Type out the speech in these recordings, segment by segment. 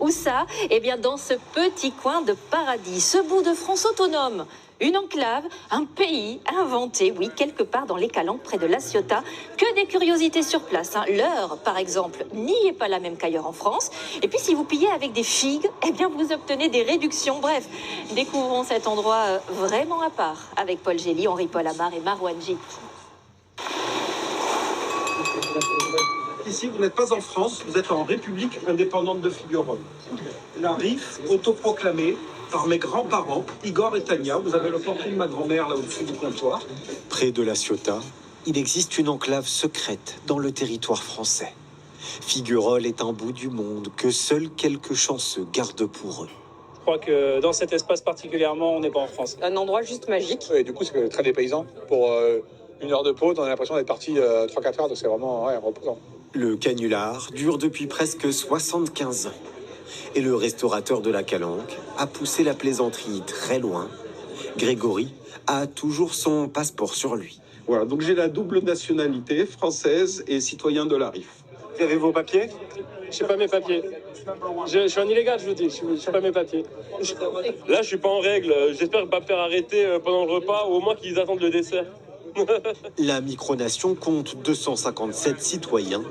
Où ça? Eh bien dans ce petit coin de paradis, ce bout de France autonome. Une enclave, un pays inventé, oui, quelque part dans les Calanques, près de La Ciotat. Que des curiosités sur place. L'heure, par exemple, n'y est pas la même qu'ailleurs en France. Et puis si vous pillez avec des figues, eh bien vous obtenez des réductions. Bref, découvrons cet endroit vraiment à part avec Paul Gély, Henri-Paul Amar et Marouane Git. Ici, vous n'êtes pas en France, vous êtes en République indépendante de Figueroles. La RIF, autoproclamée par mes grands-parents, Igor et Tania. Vous avez le portrait de ma grand-mère là au-dessus du comptoir. Près de La Ciotat, il existe une enclave secrète dans le territoire français. Figueroles est un bout du monde que seuls quelques chanceux gardent pour eux. Je crois que dans cet espace particulièrement, on n'est pas en France. Un endroit juste magique. Et du coup, c'est très dépaysant. Pour une heure de pause, on a l'impression d'être parti 3-4 heures, donc c'est vraiment reposant. Le canular dure depuis presque 75 ans. Et le restaurateur de la Calanque a poussé la plaisanterie très loin. Grégory a toujours son passeport sur lui. Voilà, donc j'ai la double nationalité, française et citoyen de la RIF. Vous avez vos papiers? Je n'ai pas mes papiers. Je suis un illégal, je vous dis. Je n'ai pas mes papiers. Là, je suis pas en règle. J'espère ne pas me faire arrêter pendant le repas, ou au moins qu'ils attendent le dessert. La micronation compte 257 citoyens.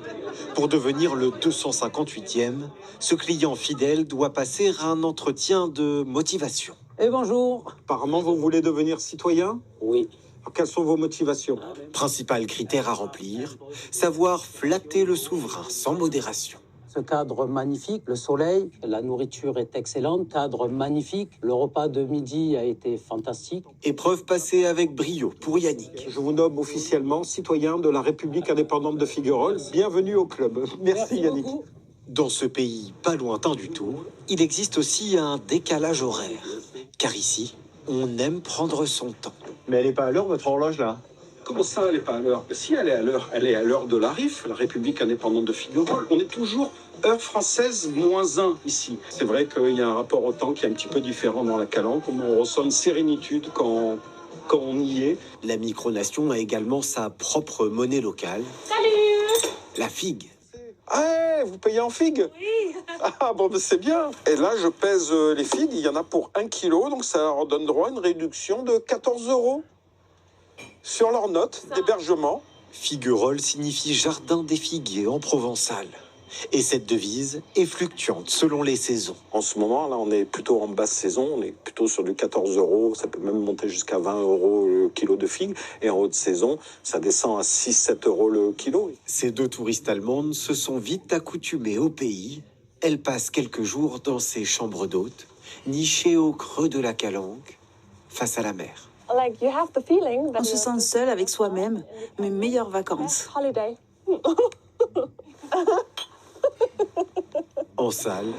Pour devenir le 258e, ce client fidèle doit passer un entretien de motivation. Et bonjour. Apparemment, vous voulez devenir citoyen? Oui. Alors, quelles sont vos motivations? Principal critère à remplir, savoir flatter le souverain sans modération. Ce cadre magnifique, le soleil, la nourriture est excellente, cadre magnifique, le repas de midi a été fantastique. Épreuve passée avec brio pour Yannick. Je vous nomme officiellement citoyen de la République indépendante de Figueroles. Bienvenue au club. Merci Yannick. Beaucoup. Dans ce pays pas lointain du tout, il existe aussi un décalage horaire. Car ici, on aime prendre son temps. Mais elle n'est pas à l'heure, votre horloge, là? Comment ça, elle n'est pas à l'heure? Si elle est à l'heure, elle est à l'heure de la RIF, la République indépendante de Figueroles. On est toujours heure française -1 ici. C'est vrai qu'il y a un rapport au temps qui est un petit peu différent dans la Calanque. On ressent une sérénitude quand on y est. La micronation a également sa propre monnaie locale. Salut! La figue. Ah, vous payez en figues? Oui. Ah bon, ben c'est bien. Et là, je pèse les figues, il y en a pour 1 kilo, donc ça leur donne droit à une réduction de 14 € sur leur note d'hébergement. Figueroles signifie jardin des figuiers en provençal. Et cette devise est fluctuante selon les saisons. En ce moment, là, on est plutôt en basse saison, on est plutôt sur du 14 €, ça peut même monter jusqu'à 20 € le kilo de figues. Et en haute saison, ça descend à 6-7 € le kilo. Ces deux touristes allemandes se sont vite accoutumées au pays. Elles passent quelques jours dans ces chambres d'hôtes, nichées au creux de la Calanque, face à la mer. On se sent seul avec soi-même, mes meilleures vacances. En salle,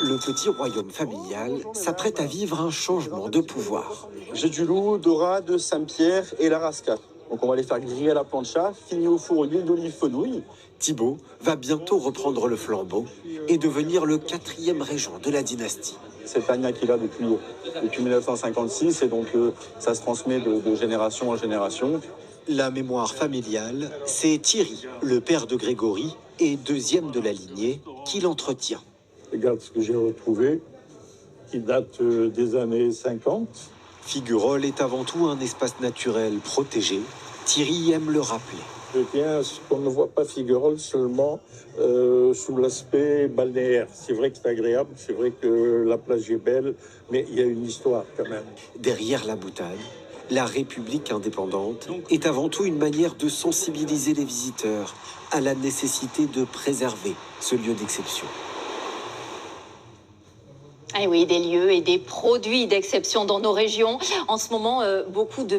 le petit royaume familial s'apprête à vivre un changement de pouvoir. J'ai du loup, dorade, Saint-Pierre et la rasca. Donc on va les faire griller à la plancha, fini au four huile d'olive fenouil. Thibaut va bientôt reprendre le flambeau et devenir le 4e régent de la dynastie. C'est Tania qui est là depuis 1956 et donc ça se transmet de génération en génération. La mémoire familiale, c'est Thierry, le père de Grégory et 2e de la lignée, qui l'entretient. Regarde ce que j'ai retrouvé, qui date des années 50. Figueroles est avant tout un espace naturel protégé. Thierry aime le rappeler. Je tiens à ce qu'on ne voit pas Figueroles seulement sous l'aspect balnéaire. C'est vrai que c'est agréable, c'est vrai que la plage est belle, mais il y a une histoire quand même. Derrière la boutade, la République indépendante est avant tout une manière de sensibiliser les visiteurs à la nécessité de préserver ce lieu d'exception. Eh oui, des lieux et des produits d'exception dans nos régions. En ce moment, beaucoup de